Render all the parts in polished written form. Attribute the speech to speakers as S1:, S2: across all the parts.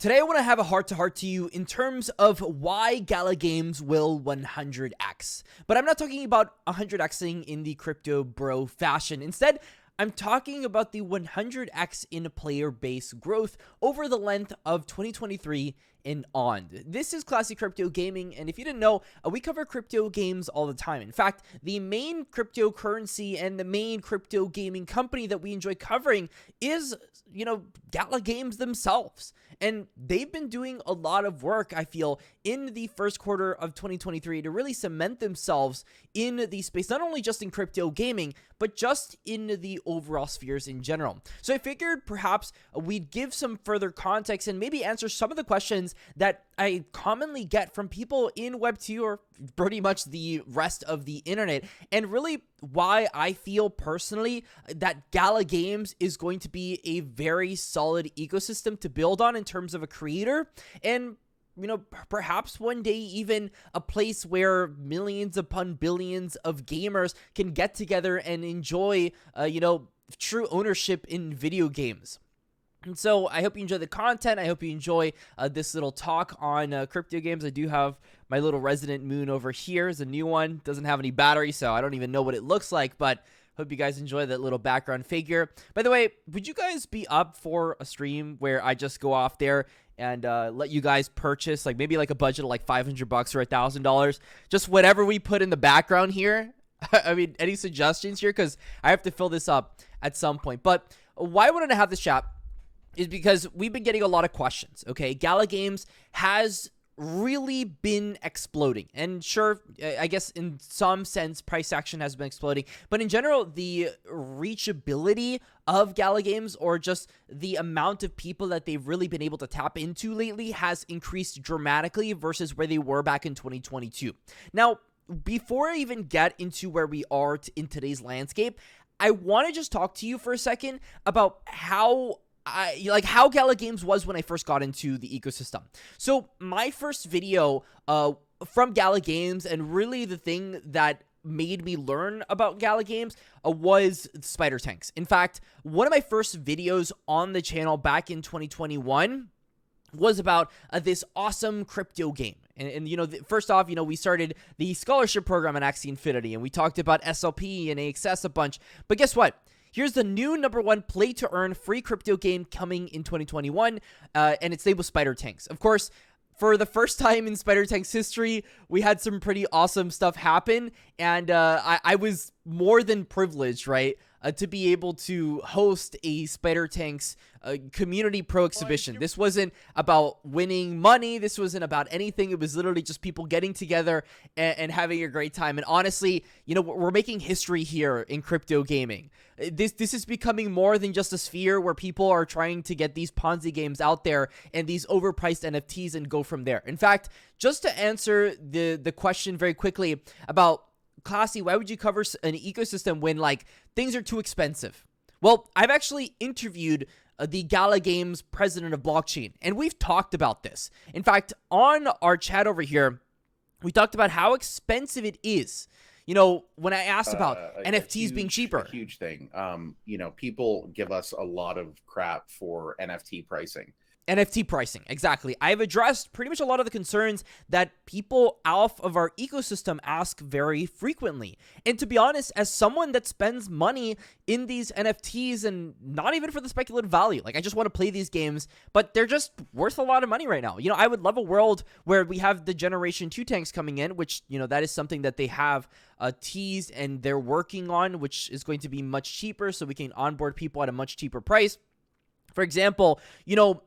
S1: Today I want to have a heart-to-heart to you in terms of why Gala Games will 100x. But I'm not talking about 100xing in the crypto bro fashion. Instead, I'm talking about the 100x in player base growth over the length of 2023 and on. This is Classic Crypto Gaming, and if you didn't know, we cover crypto games all the time. In fact, the main cryptocurrency and the main crypto gaming company that we enjoy covering is, Gala Games themselves. And they've been doing a lot of work, I feel, in the first quarter of 2023 to really cement themselves in the space, not only just in crypto gaming, but just in the overall spheres in general. So I figured perhaps we'd give some further context and maybe answer some of the questions that I commonly get from people in Web2 or pretty much the rest of the internet, and really why I feel personally that Gala Games is going to be a very solid ecosystem to build on in terms of a creator, and perhaps one day even a place where millions upon billions of gamers can get together and enjoy, true ownership in video games. And so I hope you enjoy the content. I hope you enjoy this little talk on crypto games. I do have my little resident moon over here. It's a new one. Doesn't have any battery, so I don't even know what it looks like, but hope you guys enjoy that little background figure. By the way, would you guys be up for a stream where I just go off there and let you guys purchase maybe a budget of $500 or $1,000? Just whatever we put in the background here. I mean, any suggestions here? Because I have to fill this up at some point. But why I wanted to have this chat is because we've been getting a lot of questions, okay? Gala Games has really been exploding. And sure, I guess in some sense, price action has been exploding. But in general, the reachability of Gala Games, or just the amount of people that they've really been able to tap into lately, has increased dramatically versus where they were back in 2022. Now, before I even get into where we are in today's landscape, I want to just talk to you for a second about how Gala Games was when I first got into the ecosystem. So my first video from Gala Games, and really the thing that made me learn about Gala Games was spider tanks. In fact, one of my first videos on the channel back in 2021 was about this awesome crypto game. And first off, we started the scholarship program at Axie Infinity, and we talked about SLP and AXS a bunch. But guess what? Here's the new #1 Play To Earn free crypto game coming in 2021, and it's labeled Spider Tanks. Of course, for the first time in Spider Tanks history, we had some pretty awesome stuff happen, and I was more than privileged, right, to be able to host a Spider Tanks community pro exhibition. This wasn't about winning money. This wasn't about anything. It was literally just people getting together and having a great time. And honestly, we're making history here in crypto gaming. This is becoming more than just a sphere where people are trying to get these Ponzi games out there and these overpriced NFTs and go from there. In fact, just to answer the question very quickly about, Classy, why would you cover an ecosystem when things are too expensive? Well, I've actually interviewed the Gala Games president of blockchain, and we've talked about this. In fact, on our chat over here, we talked about how expensive it is. When I asked about NFTs being cheaper.
S2: A huge thing. People give us a lot of crap for NFT pricing.
S1: NFT pricing, exactly. I've addressed pretty much a lot of the concerns that people off of our ecosystem ask very frequently. And to be honest, as someone that spends money in these NFTs, and not even for the speculative value, I just want to play these games, but they're just worth a lot of money right now. I would love a world where we have the Generation 2 tanks coming in, which, that is something that they have teased and they're working on, which is going to be much cheaper, so we can onboard people at a much cheaper price. For example,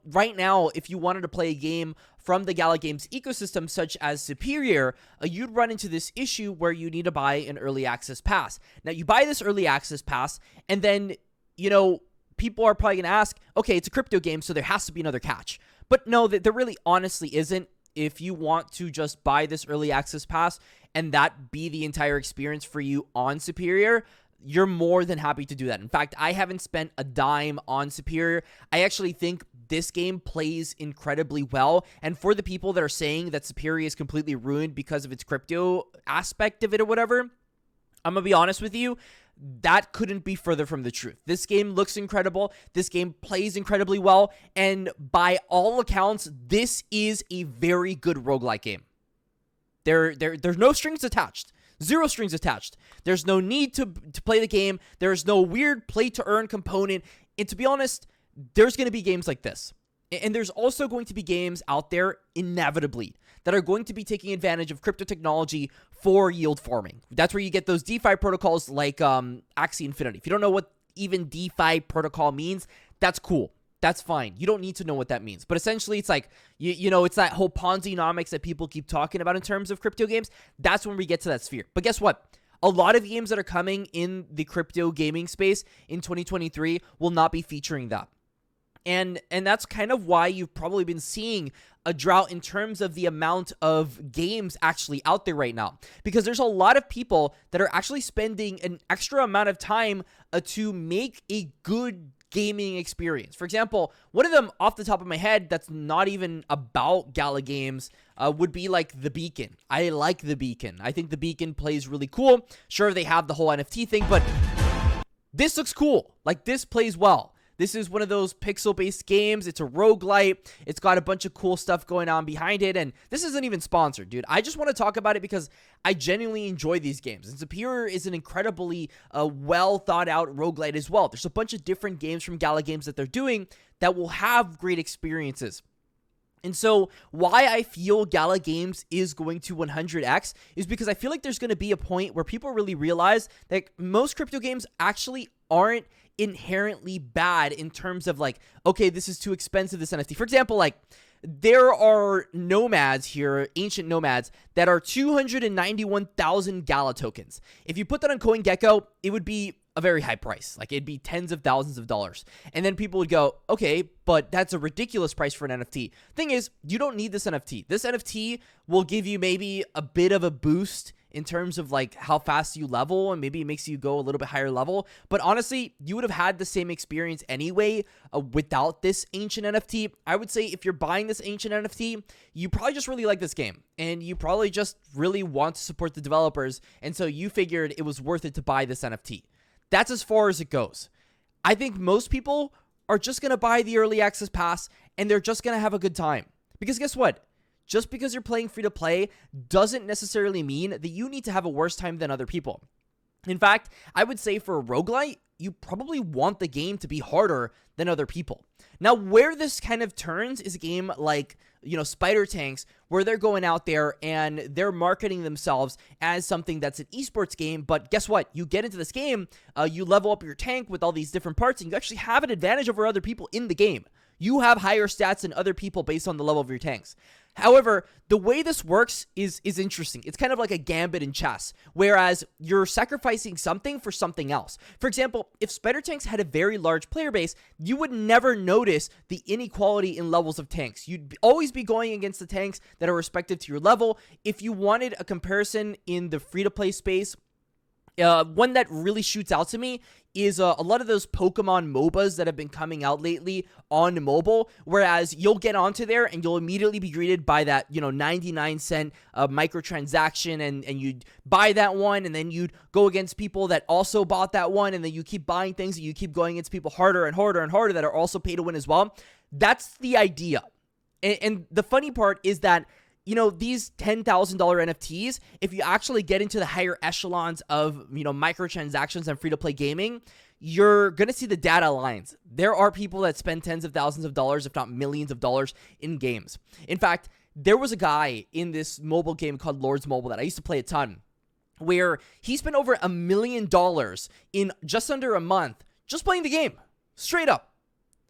S1: right now, if you wanted to play a game from the Gala Games ecosystem, such as Superior, you'd run into this issue where you need to buy an early access pass. Now, you buy this early access pass, and then, people are probably going to ask, okay, it's a crypto game, so there has to be another catch. But no, there really honestly isn't. If you want to just buy this early access pass and that be the entire experience for you on Superior, you're more than happy to do that. In fact, I haven't spent a dime on Superior. I actually think this game plays incredibly well. And for the people that are saying that Superior is completely ruined because of its crypto aspect of it or whatever, I'm going to be honest with you. that couldn't be further from the truth. This game looks incredible. This game plays incredibly well. And by all accounts, this is a very good roguelike game. There's no strings attached. Zero strings attached. There's no need to play the game. There's no weird play to earn component. And to be honest, there's going to be games like this. And there's also going to be games out there, inevitably, that are going to be taking advantage of crypto technology for yield farming. That's where you get those DeFi protocols like Axie Infinity. If you don't know what even DeFi protocol means, that's cool. That's fine. You don't need to know what that means. But essentially, it's like, you know, it's that whole Ponzi-nomics that people keep talking about in terms of crypto games. That's when we get to that sphere. But guess what? A lot of games that are coming in the crypto gaming space in 2023 will not be featuring that. And that's kind of why you've probably been seeing a drought in terms of the amount of games actually out there right now. Because there's a lot of people that are actually spending an extra amount of time to make a good gaming experience. For example, one of them off the top of my head that's not even about Gala games would be like the Beacon. I like the Beacon. I think the Beacon plays really cool. Sure, they have the whole NFT thing, but this looks cool. Like, this plays well. This is one of those pixel-based games. It's a roguelite. It's got a bunch of cool stuff going on behind it, and this isn't even sponsored, dude. I just want to talk about it because I genuinely enjoy these games. And Superior is an incredibly well-thought-out roguelite as well. There's a bunch of different games from Gala Games that they're doing that will have great experiences. And so why I feel Gala Games is going to 100x is because I feel like there's going to be a point where people really realize that most crypto games actually aren't inherently bad in terms of like, okay, this is too expensive, this NFT. For example, like, there are nomads here, ancient nomads, that are 291,000 Gala tokens. If you put that on CoinGecko, it would be a very high price. Like, it'd be tens of thousands of dollars. And then people would go, okay, but that's a ridiculous price for an NFT. Thing is, you don't need this NFT. This NFT will give you maybe a bit of a boost in terms of like how fast you level, and maybe it makes you go a little bit higher level. But honestly, you would have had the same experience anyway without this ancient NFT. I would say if you're buying this ancient NFT, you probably just really like this game, and you probably just really want to support the developers, and so you figured it was worth it to buy this NFT. That's as far as it goes. I think most people are just going to buy the early access pass, and they're just going to have a good time. Because guess what? Just because you're playing free to play doesn't necessarily mean that you need to have a worse time than other people. In fact, I would say for a roguelite, you probably want the game to be harder than other people. Now, where this kind of turns is a game like, you know, Spider Tanks, where they're going out there and they're marketing themselves as something that's an esports game. But guess what? You get into this game, you level up your tank with all these different parts, and you actually have an advantage over other people in the game. You have higher stats than other people based on the level of your tanks. However, the way this works is interesting. It's kind of like a gambit in chess, whereas you're sacrificing something for something else. For example, if Spider Tanks had a very large player base, you would never notice the inequality in levels of tanks. You'd always be going against the tanks that are respective to your level. If you wanted a comparison in the free-to-play space, one that really shoots out to me is a lot of those Pokemon MOBAs that have been coming out lately on mobile, whereas you'll get onto there and you'll immediately be greeted by that, 99-cent microtransaction, and you'd buy that one, and then you'd go against people that also bought that one, and then you keep buying things, and you keep going against people harder and harder and harder that are also pay to win as well. That's the idea. And the funny part is that, these $10,000 NFTs, if you actually get into the higher echelons of, microtransactions and free-to-play gaming, you're going to see the data lines. There are people that spend tens of thousands of dollars, if not millions of dollars, in games. In fact, there was a guy in this mobile game called Lords Mobile that I used to play a ton, where he spent over $1 million in just under a month just playing the game. Straight up.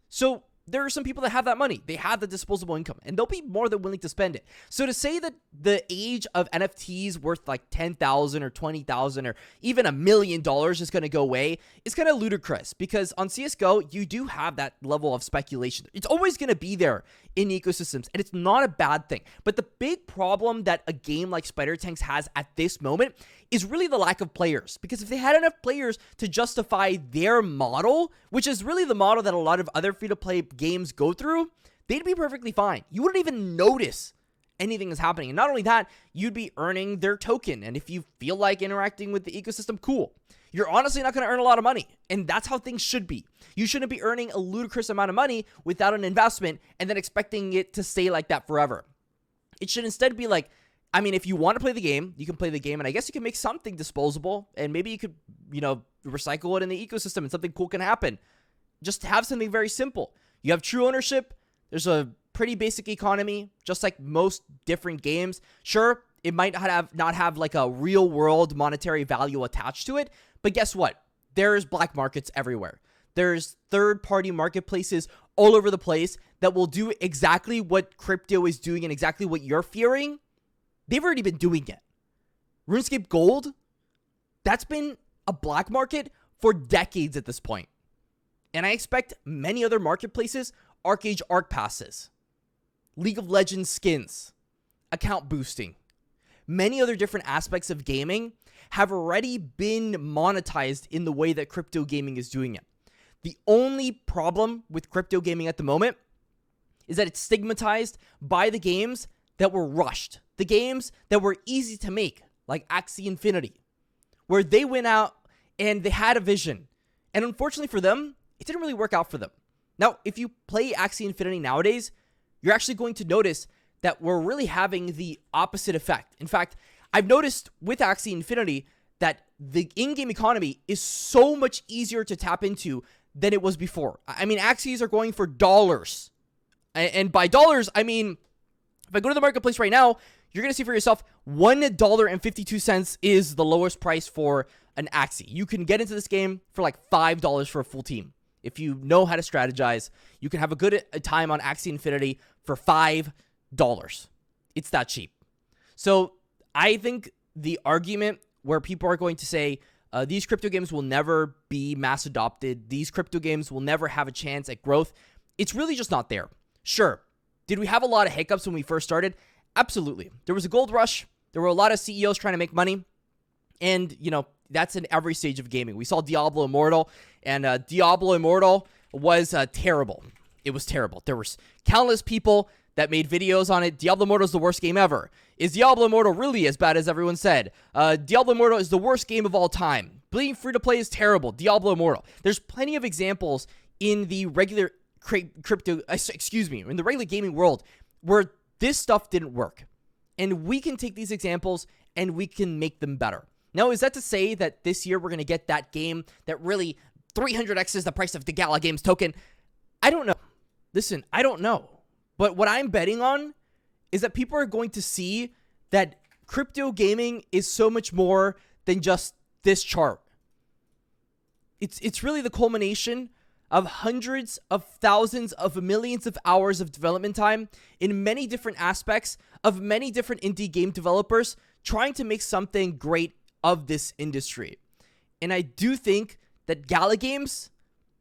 S1: So there are some people that have that money. They have the disposable income, and they'll be more than willing to spend it. So to say that the age of NFTs worth like $10,000 or $20,000 or even $1 million is going to go away is kind of ludicrous, because on CSGO, you do have that level of speculation. It's always going to be there in ecosystems, and it's not a bad thing. But the big problem that a game like Spider Tanks has at this moment is really the lack of players. Because if they had enough players to justify their model, which is really the model that a lot of other free-to-play games go through, they'd be perfectly fine. You wouldn't even notice anything is happening. And not only that, you'd be earning their token. And if you feel like interacting with the ecosystem, cool. you're honestly not going to earn a lot of money. And that's how things should be. You shouldn't be earning a ludicrous amount of money without an investment and then expecting it to stay like that forever. It should instead be like, I mean, if you want to play the game, you can play the game, and I guess you can make something disposable, and maybe you could, recycle it in the ecosystem and something cool can happen. Just have something very simple. You have true ownership. There's a pretty basic economy, just like most different games. Sure, it might not have like a real world monetary value attached to it, but guess what? There's black markets everywhere. There's third-party marketplaces all over the place that will do exactly what crypto is doing and exactly what you're fearing. They've already been doing it. RuneScape Gold, that's been a black market for decades at this point. And I expect many other marketplaces, ArcAge Arc Passes, League of Legends skins, account boosting, many other different aspects of gaming have already been monetized in the way that crypto gaming is doing it. The only problem with crypto gaming at the moment is that it's stigmatized by the games that were rushed, the games that were easy to make, like Axie Infinity, where they went out and they had a vision. And unfortunately for them, it didn't really work out for them. Now, if you play Axie Infinity nowadays, you're actually going to notice that we're really having the opposite effect. In fact, I've noticed with Axie Infinity that the in-game economy is so much easier to tap into than it was before. I mean, Axies are going for dollars. And by dollars, I mean, if I go to the marketplace right now, you're going to see for yourself, $1.52 is the lowest price for an Axie. You can get into this game for like $5 for a full team. If you know how to strategize, you can have a good time on Axie Infinity for $5. It's that cheap. So I think the argument where people are going to say, these crypto games will never be mass adopted, these crypto games will never have a chance at growth, it's really just not there. Sure, did we have a lot of hiccups when we first started? Absolutely. There was a gold rush. There were a lot of CEOs trying to make money. And, that's in every stage of gaming. We saw Diablo Immortal, and Diablo Immortal was terrible. It was terrible. There was countless people that made videos on it. Diablo Immortal is the worst game ever. Is Diablo Immortal really as bad as everyone said? Diablo Immortal is the worst game of all time. Being free to play is terrible. Diablo Immortal. There's plenty of examples in the regular in the regular gaming world where this stuff didn't work. And we can take these examples and we can make them better. Now, is that to say that this year we're going to get that game that really 300x is the price of the Gala Games token? I don't know. Listen, I don't know. But what I'm betting on is that people are going to see that crypto gaming is so much more than just this chart. It's really the culmination of hundreds of thousands of millions of hours of development time in many different aspects of many different indie game developers trying to make something great of this industry. And I do think that Gala Games,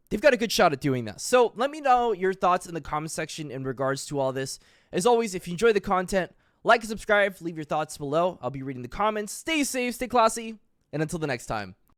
S1: they've got a good shot at doing that. So let me know your thoughts in the comment section in regards to all this. As always, if you enjoy the content, like and subscribe, leave your thoughts below. I'll be reading the comments. Stay safe, stay classy, and until the next time.